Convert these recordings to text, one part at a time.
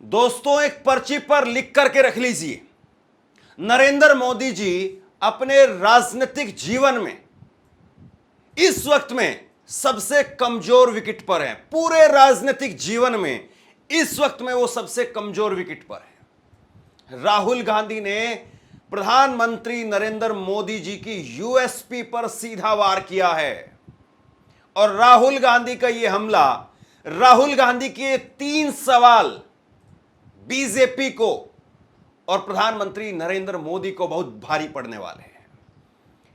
दोस्तों, एक पर्ची पर लिख करके रख लीजिए, नरेंद्र मोदी जी अपने राजनीतिक जीवन में इस वक्त में सबसे कमजोर विकेट पर हैं। पूरे राजनीतिक जीवन में इस वक्त में वो सबसे कमजोर विकेट पर है। राहुल गांधी ने प्रधानमंत्री नरेंद्र मोदी जी की यूएसपी पर सीधा वार किया है और राहुल गांधी का यह हमला, राहुल गांधी के 3 सवाल बीजेपी को और प्रधानमंत्री नरेंद्र मोदी को बहुत भारी पड़ने वाले हैं।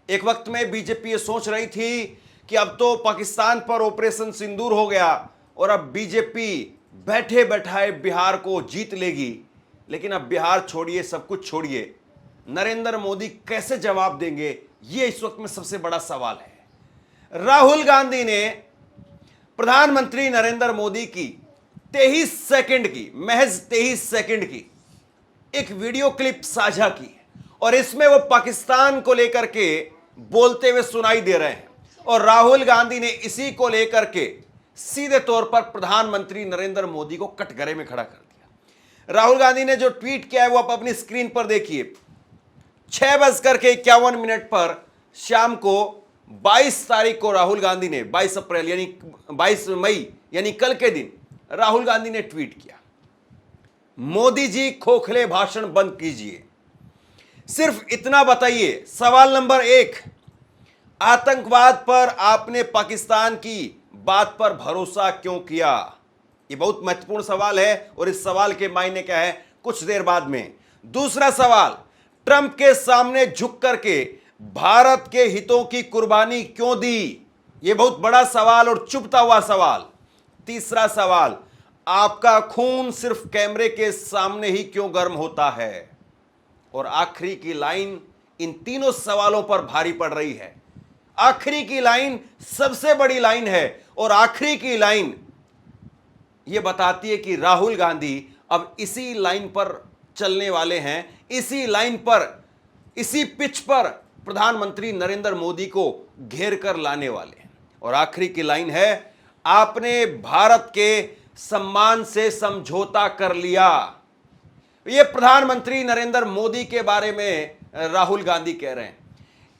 एक वक्त में बीजेपी ये सोच रही थी कि अब तो पाकिस्तान पर ऑपरेशन सिंदूर हो गया और अब बीजेपी बैठे बैठाए बिहार को जीत लेगी। लेकिन अब बिहार छोड़िए, सब कुछ छोड़िए, नरेंद्र मोदी कैसे जवाब देंगे, यह इस वक्त में सबसे बड़ा सवाल है। राहुल गांधी ने प्रधानमंत्री नरेंद्र मोदी की 23 सेकंड की, महज 23 सेकंड की एक वीडियो क्लिप साझा की और इसमें वो पाकिस्तान को लेकर के बोलते हुए सुनाई दे रहे हैं और राहुल गांधी ने इसी को लेकर के सीधे तौर पर प्रधानमंत्री नरेंद्र मोदी को कटघरे में खड़ा कर दिया। राहुल गांधी ने जो ट्वीट किया है वो आप अपनी स्क्रीन पर देखिए। 6:51 पर शाम को 22 तारीख को राहुल गांधी ने 22 अप्रैल यानी 22 मई यानी कल के दिन राहुल गांधी ने ट्वीट किया, मोदी जी खोखले भाषण बंद कीजिए, सिर्फ इतना बताइए। सवाल नंबर 1, आतंकवाद पर आपने पाकिस्तान की बात पर भरोसा क्यों किया? यह बहुत महत्वपूर्ण सवाल है और इस सवाल के मायने क्या है कुछ देर बाद में। दूसरा सवाल, ट्रंप के सामने झुक करके भारत के हितों की कुर्बानी क्यों दी? यह बहुत बड़ा सवाल और चुभता हुआ सवाल। तीसरा सवाल, आपका खून सिर्फ कैमरे के सामने ही क्यों गर्म होता है? और आखिरी की लाइन इन तीनों सवालों पर भारी पड़ रही है। आखिरी की लाइन सबसे बड़ी लाइन है और आखिरी की लाइन यह बताती है कि राहुल गांधी अब इसी लाइन पर चलने वाले हैं, इसी लाइन पर, इसी पिच पर प्रधानमंत्री नरेंद्र मोदी को घेर कर लाने वाले हैं। और आखिरी की लाइन है, आपने भारत के सम्मान से समझौता कर लिया। यह प्रधानमंत्री नरेंद्र मोदी के बारे में राहुल गांधी कह रहे हैं।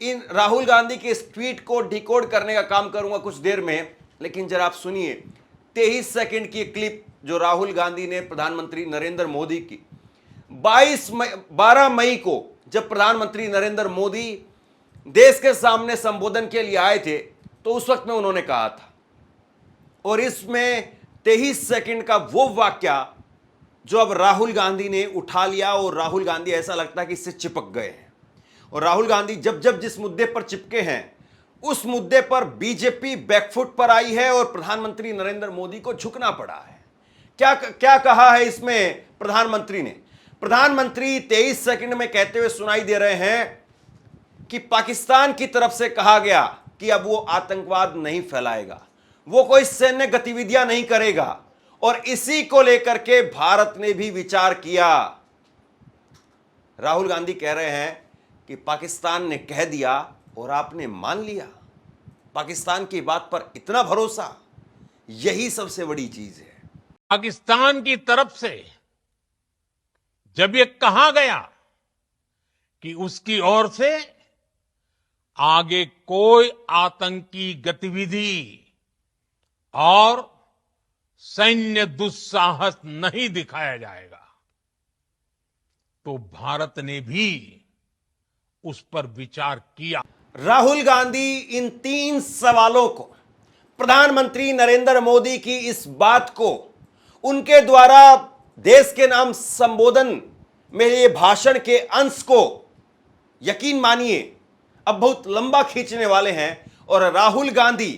इन राहुल गांधी के इस ट्वीट को डिकोड करने का काम करूंगा कुछ देर में, लेकिन जरा आप सुनिए 23 सेकंड की क्लिप जो राहुल गांधी ने प्रधानमंत्री नरेंद्र मोदी की 12 मई को जब प्रधानमंत्री नरेंद्र मोदी देश के सामने संबोधन के लिए आए थे तो उस वक्त में उन्होंने कहा था। और इसमें 23 सेकंड का वो वाक्य जो अब राहुल गांधी ने उठा लिया और राहुल गांधी ऐसा लगता है कि इससे चिपक गए हैं। और राहुल गांधी जब जब जिस मुद्दे पर चिपके हैं उस मुद्दे पर बीजेपी बैकफुट पर आई है और प्रधानमंत्री नरेंद्र मोदी को झुकना पड़ा है। क्या कहा है इसमें प्रधानमंत्री ने? प्रधानमंत्री 23 सेकंड में कहते हुए सुनाई दे रहे हैं कि पाकिस्तान की तरफ से कहा गया कि अब वो आतंकवाद नहीं फैलाएगा, वो कोई सैन्य गतिविधियां नहीं करेगा और इसी को लेकर के भारत ने भी विचार किया। राहुल गांधी कह रहे हैं कि पाकिस्तान ने कह दिया और आपने मान लिया। पाकिस्तान की बात पर इतना भरोसा, यही सबसे बड़ी चीज है। पाकिस्तान की तरफ से जब ये कहा गया कि उसकी ओर से आगे कोई आतंकी गतिविधि और सैन्य दुस्साहस नहीं दिखाया जाएगा, तो भारत ने भी उस पर विचार किया। राहुल गांधी इन 3 सवालों को, प्रधानमंत्री नरेंद्र मोदी की इस बात को, उनके द्वारा देश के नाम संबोधन में ये भाषण के अंश को यकीन मानिए अब बहुत लंबा खींचने वाले हैं और राहुल गांधी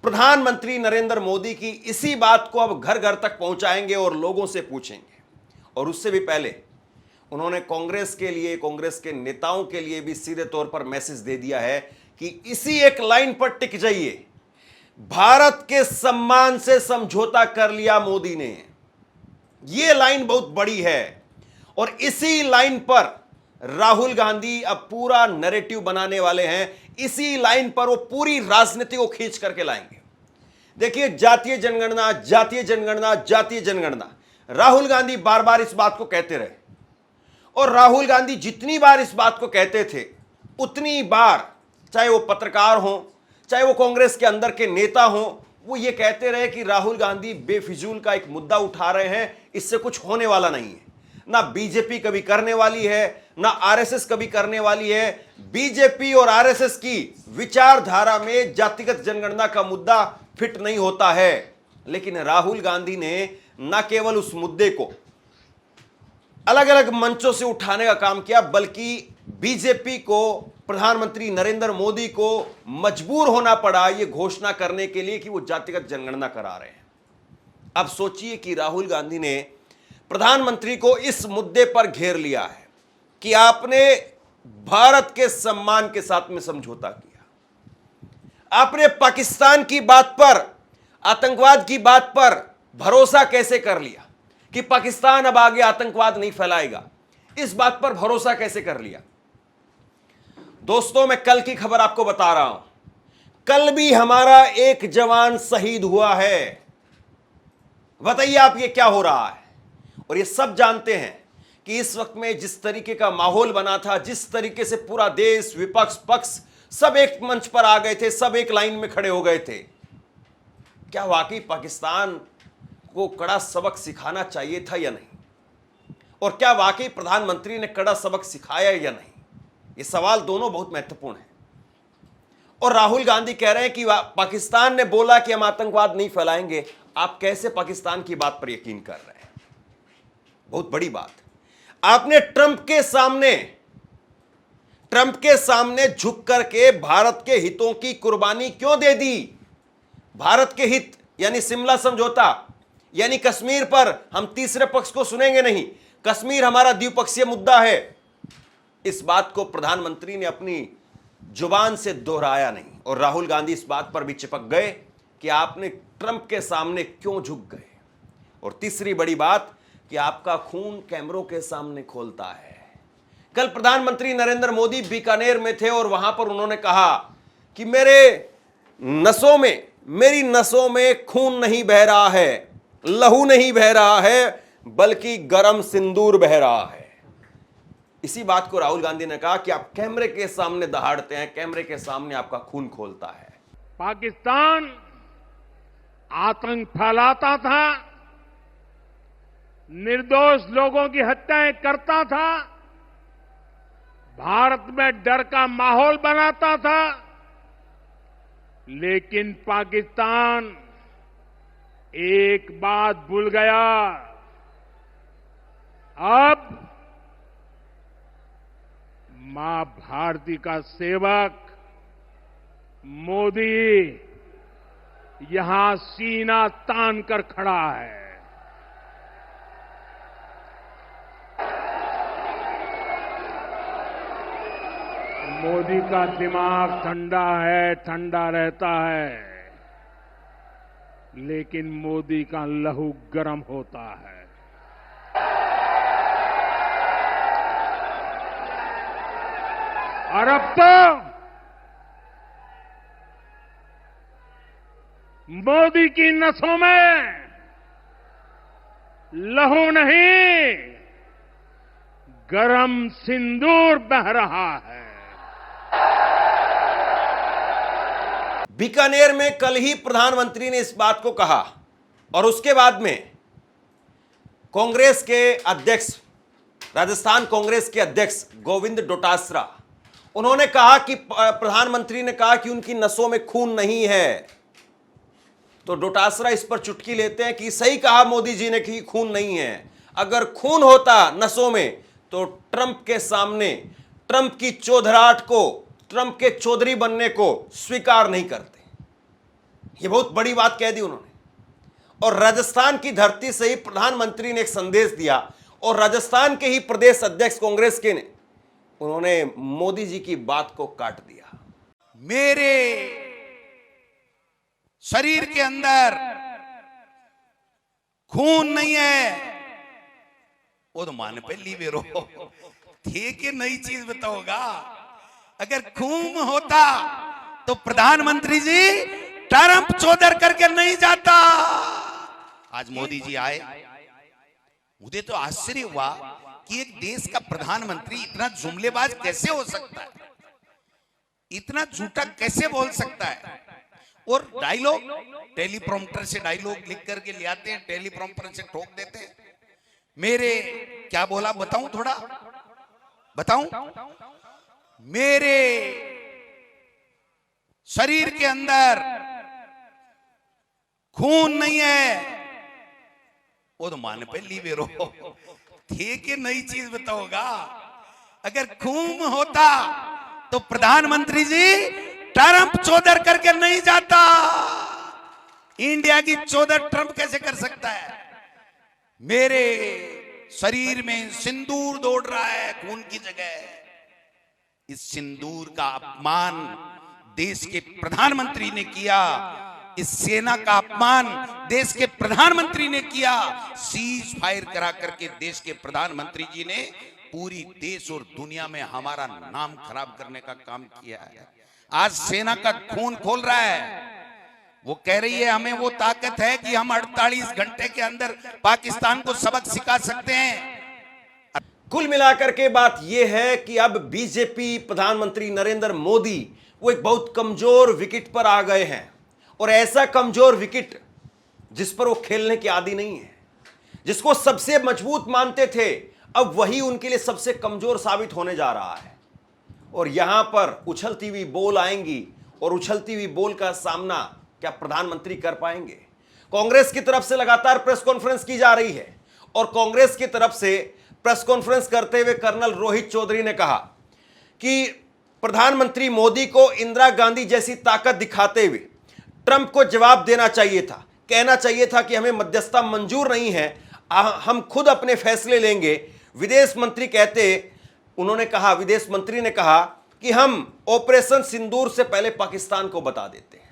प्रधानमंत्री नरेंद्र मोदी की इसी बात को अब घर घर तक पहुंचाएंगे और लोगों से पूछेंगे। और उससे भी पहले उन्होंने कांग्रेस के लिए, कांग्रेस के नेताओं के लिए भी सीधे तौर पर मैसेज दे दिया है कि इसी एक लाइन पर टिक जाइए। भारत के सम्मान से समझौता कर लिया मोदी ने, यह लाइन बहुत बड़ी है और इसी लाइन पर राहुल गांधी अब पूरा नैरेटिव बनाने वाले हैं। इसी लाइन पर वो पूरी राजनीति को खींच करके लाएंगे। देखिए, जातीय जनगणना, जातीय जनगणना, जातीय जनगणना, राहुल गांधी बार बार इस बात को कहते रहे, और राहुल गांधी जितनी बार इस बात को कहते थे उतनी बार, चाहे वो पत्रकार हो, चाहे वो कांग्रेस के अंदर के नेता हो, वो ये कहते रहे कि राहुल गांधी बेफिजूल का एक मुद्दा उठा रहे हैं, इससे कुछ होने वाला नहीं है। ना बीजेपी कभी करने वाली है, ना आरएसएस कभी करने वाली है। बीजेपी और आरएसएस की विचारधारा में जातिगत जनगणना का मुद्दा फिट नहीं होता है। लेकिन राहुल गांधी ने न केवल उस मुद्दे को अलग अलग मंचों से उठाने का काम किया, बल्कि बीजेपी को, प्रधानमंत्री नरेंद्र मोदी को मजबूर होना पड़ा यह घोषणा करने के लिए कि वो जातिगत जनगणना करा रहे हैं। अब सोचिए कि राहुल गांधी ने प्रधानमंत्री को इस मुद्दे पर घेर लिया है कि आपने भारत के सम्मान के साथ में समझौता किया, आपने पाकिस्तान की बात पर, आतंकवाद की बात पर भरोसा कैसे कर लिया कि पाकिस्तान अब आगे आतंकवाद नहीं फैलाएगा, इस बात पर भरोसा कैसे कर लिया। दोस्तों, मैं कल की खबर आपको बता रहा हूं, कल भी हमारा एक जवान शहीद हुआ है। बताइए आप, ये क्या हो रहा है? और ये सब जानते हैं कि इस वक्त में जिस तरीके का माहौल बना था, जिस तरीके से पूरा देश, विपक्ष, पक्ष सब एक मंच पर आ गए थे, सब एक लाइन में खड़े हो गए थे, क्या वाकई पाकिस्तान को कड़ा सबक सिखाना चाहिए था या नहीं? और क्या वाकई प्रधानमंत्री ने कड़ा सबक सिखाया या नहीं? ये सवाल दोनों बहुत महत्वपूर्ण हैं। और राहुल गांधी कह रहे हैं कि पाकिस्तान ने बोला कि हम आतंकवाद नहीं फैलाएंगे। आप कैसे पाकिस्तान की बात पर यकीन कर रहे हैं? बहुत बड़ी बात। आपने ट्रंप के सामने झुक करके भारत के हितों की कुर्बानी क्यों दे दी? भारत के हित यानी शिमला समझौता, यानी कश्मीर पर हम तीसरे पक्ष को सुनेंगे नहीं, कश्मीर हमारा द्विपक्षीय मुद्दा है, इस बात को प्रधानमंत्री ने अपनी जुबान से दोहराया नहीं। और राहुल गांधी इस बात पर भी चिपक गए कि आपने ट्रंप के सामने क्यों झुक गए। और तीसरी बड़ी बात कि आपका खून कैमरों के सामने खोलता है। कल प्रधानमंत्री नरेंद्र मोदी बीकानेर में थे और वहां पर उन्होंने कहा कि मेरी नसों में खून नहीं बह रहा है, लहू नहीं बह रहा है, बल्कि गरम सिंदूर बह रहा है। इसी बात को राहुल गांधी ने कहा कि आप कैमरे के सामने दहाड़ते हैं, कैमरे के सामने आपका खून खोलता है। पाकिस्तान आतंक फैलाता था, निर्दोष लोगों की हत्याएं करता था, भारत में डर का माहौल बनाता था, लेकिन पाकिस्तान एक बात भूल गया। अब मां भारती का सेवक मोदी यहां सीना तान कर खड़ा है। मोदी का दिमाग ठंडा है, ठंडा रहता है, लेकिन मोदी का लहू गर्म होता है। और अब तो मोदी की नसों में लहू नहीं, गरम सिंदूर बह रहा है। बीकानेर में कल ही प्रधानमंत्री ने इस बात को कहा और उसके बाद में कांग्रेस के अध्यक्ष, राजस्थान कांग्रेस के अध्यक्ष गोविंद डोटासरा, उन्होंने कहा कि प्रधानमंत्री ने कहा कि उनकी नसों में खून नहीं है। तो डोटासरा इस पर चुटकी लेते हैं कि सही कहा मोदी जी ने कि खून नहीं है। अगर खून होता नसों में तो ट्रंप के सामने ट्रंप की चौधराहट को, ट्रंप के चौधरी बनने को स्वीकार नहीं करते। यह बहुत बड़ी बात कह दी उन्होंने। और राजस्थान की धरती से ही प्रधानमंत्री ने एक संदेश दिया और राजस्थान के ही प्रदेश अध्यक्ष कांग्रेस के ने, उन्होंने मोदी जी की बात को काट दिया। मेरे शरीर के अंदर खून नहीं है, वो तो मान पे लीवे रो ठीक है, नई चीज बताओगा। अगर खून होता तो प्रधानमंत्री जी ट्रंप चौधर करके नहीं जाता। आज मोदी जी आए, मुझे तो आश्चर्य हुआ कि एक देश का प्रधानमंत्री इतना जुमलेबाज कैसे हो सकता है, इतना झूठा कैसे बोल सकता है। और डायलॉग टेलीप्रॉम्प्टर से डायलॉग लिख करके ले आते हैं, टेलीप्रॉम्प्टर से ठोक देते हैं। मेरे क्या बोला बताऊं, थोड़ा बताऊं। मेरे शरीर के अंदर खून नहीं है, वो तो मान पे ली बेरो थे कि नई चीज बताओगा। अगर खून होता तो प्रधानमंत्री जी ट्रंप चौधर करके नहीं जाता। इंडिया की चौधर ट्रंप कैसे कर सकता है। मेरे शरीर में सिंदूर दौड़ रहा है खून की जगह। इस सिंदूर का अपमान देश के प्रधानमंत्री ने किया, इस सेना का अपमान देश के प्रधानमंत्री ने किया। सीज फायर करा करके देश के प्रधानमंत्री जी ने पूरी देश और दुनिया में हमारा नाम खराब करने का काम किया है। आज सेना का खून खोल रहा है। वो कह रही है हमें वो ताकत है कि हम 48 घंटे के अंदर पाकिस्तान को सबक सिखा सकते हैं। कुल मिलाकर के बात यह है कि अब बीजेपी प्रधानमंत्री नरेंद्र मोदी वो एक बहुत कमजोर विकेट पर आ गए हैं, और ऐसा कमजोर विकेट जिस पर वो खेलने के आदी नहीं है, जिसको सबसे मजबूत मानते थे, अब वही उनके लिए सबसे कमजोर साबित होने जा रहा है। और यहां पर उछलती हुई बॉल आएंगी, और उछलती हुई बॉल का सामना क्या प्रधानमंत्री कर पाएंगे। कांग्रेस की तरफ से लगातार प्रेस कॉन्फ्रेंस की जा रही है, और कांग्रेस की तरफ से प्रेस कॉन्फ्रेंस करते हुए कर्नल रोहित चौधरी ने कहा कि प्रधानमंत्री मोदी को इंदिरा गांधी जैसी ताकत दिखाते हुए ट्रंप को जवाब देना चाहिए था, कहना चाहिए था कि हमें मध्यस्थता मंजूर नहीं है, हम खुद अपने फैसले लेंगे। विदेश मंत्री ने कहा कि हम ऑपरेशन सिंदूर से पहले पाकिस्तान को बता देते हैं।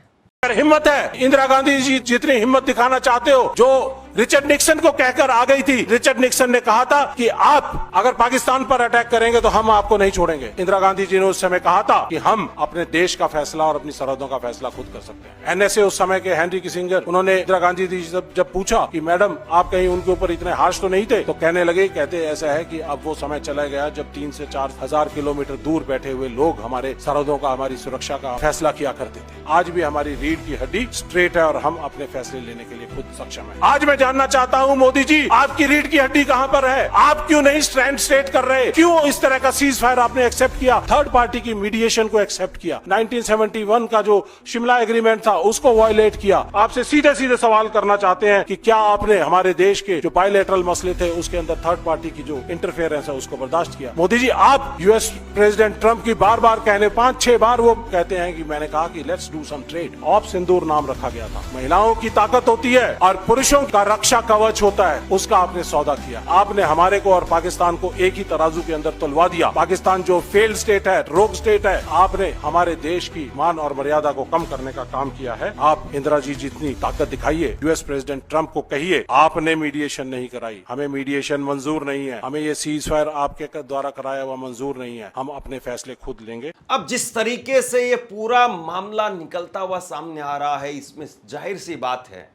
अगर हिम्मत है, इंदिरा गांधी जी जितनी हिम्मत दिखाना चाहते हो, जो रिचर्ड निक्सन को कहकर आ गई थी। रिचर्ड निक्सन ने कहा था कि आप अगर पाकिस्तान पर अटैक करेंगे तो हम आपको नहीं छोड़ेंगे। इंदिरा गांधी जी ने उस समय कहा था कि हम अपने देश का फैसला और अपनी सरहदों का फैसला खुद कर सकते हैं। एनएसए उस समय के हेनरी किसिंगर, उन्होंने इंदिरा गांधी जी से जब पूछा कि मैडम आप कहीं उनके ऊपर इतने हार्श तो नहीं थे, तो कहने लगे, कहते ऐसा है कि अब वो समय चला गया जब 3 से 4 हजार किलोमीटर दूर बैठे हुए लोग हमारे सरहदों का, हमारी सुरक्षा का फैसला किया करते थे। आज भी हमारी रीढ़ की हड्डी स्ट्रेट है और हम अपने फैसले लेने के लिए खुद सक्षम है। आज मैं जानना चाहता हूं मोदी जी, आपकी रीढ़ की हड्डी कहां पर है? आप क्यों नहीं स्ट्रैंड स्टेट कर रहे? क्यों इस तरह का सीज फायर आपने एक्सेप्ट किया? थर्ड पार्टी की मीडिएशन को एक्सेप्ट किया। 1971 का जो शिमला एग्रीमेंट था उसको वायलेट किया। आपसे सीधे सीधे सवाल करना चाहते हैं कि क्या आपने हमारे देश के जो बायलैटरल मसले थे उसके अंदर थर्ड पार्टी की जो इंटरफेरेंस है उसको बर्दाश्त किया? मोदी जी, आप यूएस प्रेसिडेंट ट्रंप की बार बार कहने 5-6 बार वो कहते हैं कि मैंने कहा कि let's do some trade. Off Sindoor नाम रखा गया था। महिलाओं की ताकत होती है और पुरुषों का रक्षा कवच होता है, उसका आपने सौदा किया। आपने हमारे को और पाकिस्तान को एक ही तराजू के अंदर तुलवा दिया। पाकिस्तान जो फेल्ड स्टेट है, रोग स्टेट है, आपने हमारे देश की मान और मर्यादा को कम करने का काम किया है। आप इंदिरा जी जितनी ताकत दिखाइए, यूएस प्रेसिडेंट ट्रंप को कहिए आपने मीडिएशन नहीं कराई, हमें मीडिएशन मंजूर नहीं है, हमें ये सीज फायर आपके द्वारा कराया हुआ मंजूर नहीं है, हम अपने फैसले खुद लेंगे। अब जिस तरीके से ये पूरा मामला निकलता हुआ सामने आ रहा है, इसमें जाहिर सी बात है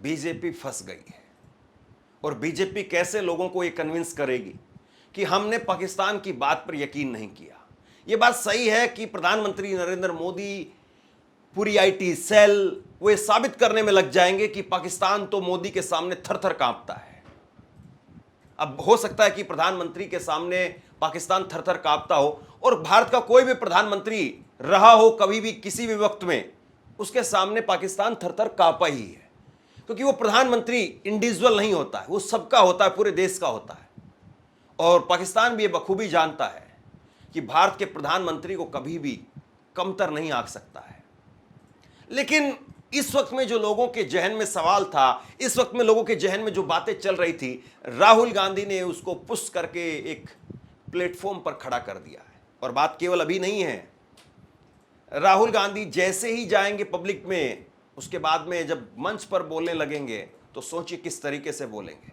बीजेपी फंस गई है। और बीजेपी कैसे लोगों को ये कन्विंस करेगी कि हमने पाकिस्तान की बात पर यकीन नहीं किया। ये बात सही है कि प्रधानमंत्री नरेंद्र मोदी, पूरी आईटी सेल, वो ये साबित करने में लग जाएंगे कि पाकिस्तान तो मोदी के सामने थर-थर कांपता है। अब हो सकता है कि प्रधानमंत्री के सामने पाकिस्तान थर-थर कांपता हो, और भारत का कोई भी प्रधानमंत्री रहा हो कभी भी किसी भी वक्त में, उसके सामने पाकिस्तान थर-थर कांपा ही है। क्योंकि वो प्रधानमंत्री इंडिविजुअल नहीं होता है, वो सबका होता है, पूरे देश का होता है। और पाकिस्तान भी ये बखूबी जानता है कि भारत के प्रधानमंत्री को कभी भी कमतर नहीं आंक सकता है। लेकिन इस वक्त में जो लोगों के जहन में सवाल था, इस वक्त में लोगों के जहन में जो बातें चल रही थी, राहुल गांधी ने उसको पुश करके एक प्लेटफॉर्म पर खड़ा कर दिया है। और बात केवल अभी नहीं है, राहुल गांधी जैसे ही जाएंगे पब्लिक में, उसके बाद में जब मंच पर बोलने लगेंगे तो सोचिए किस तरीके से बोलेंगे।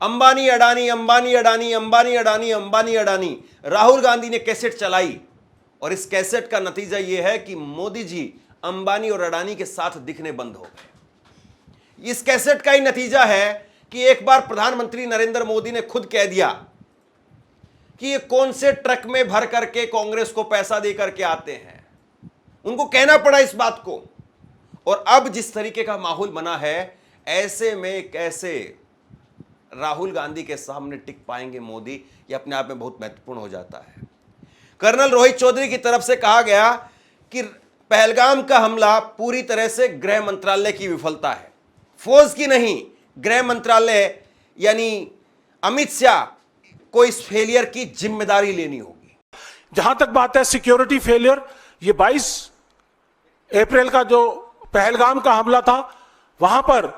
अंबानी अडानी, अंबानी अडानी, अंबानी अडानी, अंबानी अडानी। राहुल गांधी ने कैसेट चलाई, और इस कैसेट का नतीजा यह है कि मोदी जी अंबानी और अडानी के साथ दिखने बंद हो गए। इस कैसेट का ही नतीजा है कि एक बार प्रधानमंत्री नरेंद्र मोदी ने खुद कह दिया कि ये कौन से ट्रक में भर करके कांग्रेस को पैसा दे करके आते हैं। उनको कहना पड़ा इस बात को। और अब जिस तरीके का माहौल बना है, ऐसे में कैसे राहुल गांधी के सामने टिक पाएंगे मोदी, ये अपने आप में बहुत महत्वपूर्ण हो जाता है। कर्नल रोहित चौधरी की तरफ से कहा गया कि पहलगाम का हमला पूरी तरह से गृह मंत्रालय की विफलता है, फौज की नहीं। गृह मंत्रालय यानी अमित शाह को इस फेलियर की जिम्मेदारी लेनी होगी। जहां तक बात है सिक्योरिटी फेलियर, ये 22 अप्रैल का जो पहलगाम का हमला था, वहां पर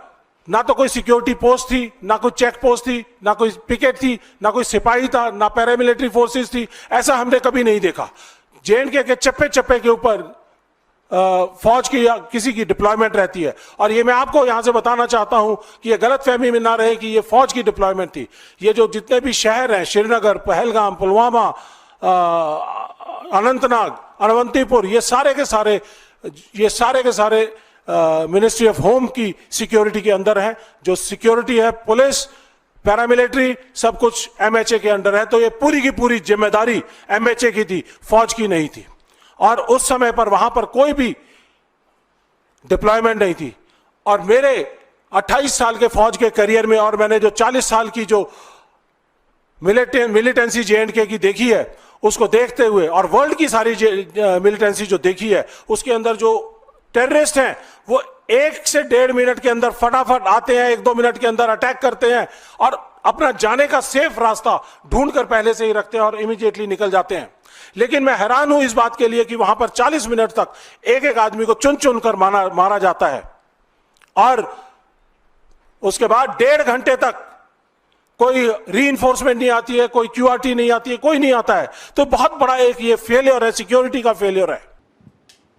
ना तो कोई सिक्योरिटी पोस्ट थी, ना कोई चेक पोस्ट थी, ना कोई पिकेट थी, ना कोई सिपाही था, ना पैरामिलिट्री फोर्सेस थी। ऐसा हमने कभी नहीं देखा। जेएनके के चप्पे चप्पे के ऊपर फौज की या किसी की डिप्लॉयमेंट रहती है। और ये मैं आपको यहां से बताना चाहता हूं कि ये गलतफहमी में ना रहे कि ये फौज की डिप्लॉयमेंट थी। ये जो जितने भी शहर हैं, श्रीनगर, पहलगाम, पुलवामा, अनंतनाग, अनवंतीपुर, ये सारे के सारे मिनिस्ट्री ऑफ होम की सिक्योरिटी के अंदर है। जो सिक्योरिटी है, पुलिस, पैरामिलिट्री, सब कुछ एमएचए के अंडर है। तो ये पूरी की पूरी जिम्मेदारी एमएचए की थी, फौज की नहीं थी। और उस समय पर वहां पर कोई भी डिप्लॉयमेंट नहीं थी। और मेरे 28 साल के फौज के करियर में, और मैंने जो 40 साल की जो मिलिटेंसी जेएंडके की देखी है, उसको देखते हुए, और वर्ल्ड की सारी मिलिटेंसी जो देखी है, उसके अंदर जो टेररिस्ट हैं वो 1 से 1.5 मिनट के अंदर फटाफट आते हैं, 1-2 मिनट के अंदर अटैक करते हैं और अपना जाने का सेफ रास्ता ढूंढकर पहले से ही रखते हैं और इमीडिएटली निकल जाते हैं। लेकिन मैं हैरान हूं इस बात के लिए कि वहां पर 40 मिनट तक एक एक आदमी को चुन चुन कर मारा जाता है, और उसके बाद 1.5 घंटे तक कोई रीइंफोर्समेंट नहीं आती है, कोई क्यूआरटी नहीं आती है, कोई नहीं आता है। तो बहुत बड़ा एक ये फेलियर है, सिक्योरिटी का फेलियर है।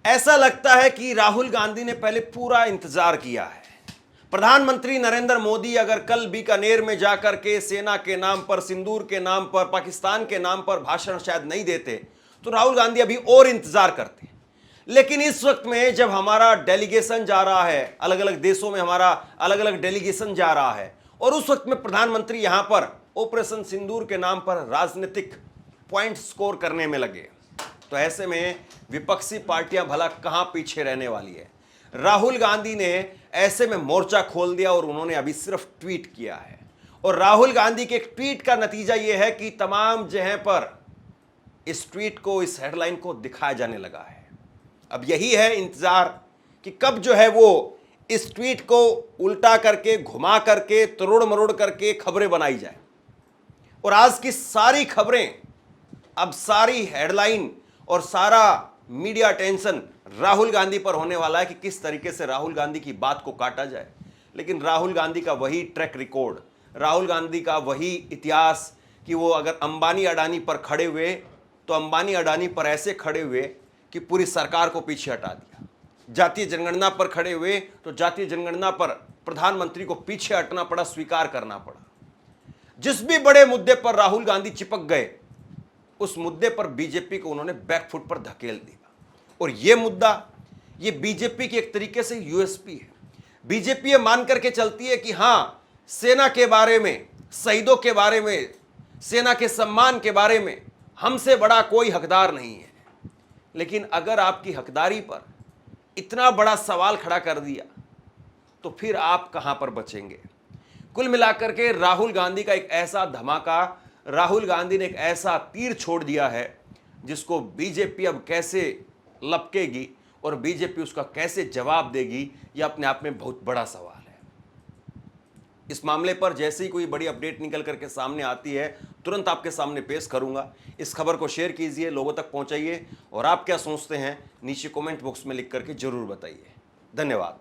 ऐसा लगता है कि राहुल गांधी ने पहले पूरा इंतजार किया है। प्रधानमंत्री नरेंद्र मोदी अगर कल बीकानेर में जाकर के सेना के नाम पर, सिंदूर के नाम पर, पाकिस्तान के नाम पर भाषण शायद नहीं देते, तो राहुल गांधी अभी और इंतजार करते। लेकिन इस वक्त में जब हमारा डेलीगेशन जा रहा है, अलग अलग देशों में हमारा अलग अलग डेलीगेशन जा रहा है, और उस वक्त में प्रधानमंत्री यहां पर ऑपरेशन सिंदूर के नाम पर राजनीतिक पॉइंट स्कोर करने में लगे, तो ऐसे में विपक्षी पार्टियां भला कहां पीछे रहने वाली है। राहुल गांधी ने ऐसे में मोर्चा खोल दिया और उन्होंने अभी सिर्फ ट्वीट किया है। और राहुल गांधी के एक ट्वीट का नतीजा यह है कि तमाम जगह पर इस ट्वीट को, इस हेडलाइन को दिखाया जाने लगा है। अब यही है इंतजार कि कब जो है वो इस ट्वीट को उल्टा करके, घुमा करके, तरोड़ मरोड़ करके खबरें बनाई जाए। और आज की सारी खबरें, अब सारी हेडलाइन और सारा मीडिया अटेंशन राहुल गांधी पर होने वाला है कि किस तरीके से राहुल गांधी की बात को काटा जाए। लेकिन राहुल गांधी का वही ट्रैक रिकॉर्ड, राहुल गांधी का वही इतिहास कि वो अगर अंबानी अडानी पर खड़े हुए तो अंबानी अडानी पर ऐसे खड़े हुए कि पूरी सरकार को पीछे हटा दिया। जातीय जनगणना पर खड़े हुए तो जातीय जनगणना पर प्रधानमंत्री को पीछे हटना पड़ा, स्वीकार करना पड़ा। जिस भी बड़े मुद्दे पर राहुल गांधी चिपक गए, उस मुद्दे पर बीजेपी को उन्होंने बैकफुट पर धकेल दिया। और यह मुद्दा, ये बीजेपी की एक तरीके से यूएसपी है। बीजेपी ये मान करके चलती है कि हां, सेना के बारे में, शहीदों के बारे में, सेना के सम्मान के बारे में हमसे बड़ा कोई हकदार नहीं है। लेकिन अगर आपकी हकदारी पर इतना बड़ा सवाल खड़ा कर दिया तो फिर आप कहां पर बचेंगे। कुल मिलाकर के राहुल गांधी का एक ऐसा धमाका, राहुल गांधी ने एक ऐसा तीर छोड़ दिया है जिसको बीजेपी अब कैसे लपकेगी और बीजेपी उसका कैसे जवाब देगी, यह अपने आप में बहुत बड़ा सवाल है। इस मामले पर जैसे ही कोई बड़ी अपडेट निकल करके सामने आती है, तुरंत आपके सामने पेश करूंगा। इस खबर को शेयर कीजिए, लोगों तक पहुंचाइए, और आप क्या सोचते हैं नीचे कमेंट बॉक्स में लिख करके जरूर बताइए। धन्यवाद।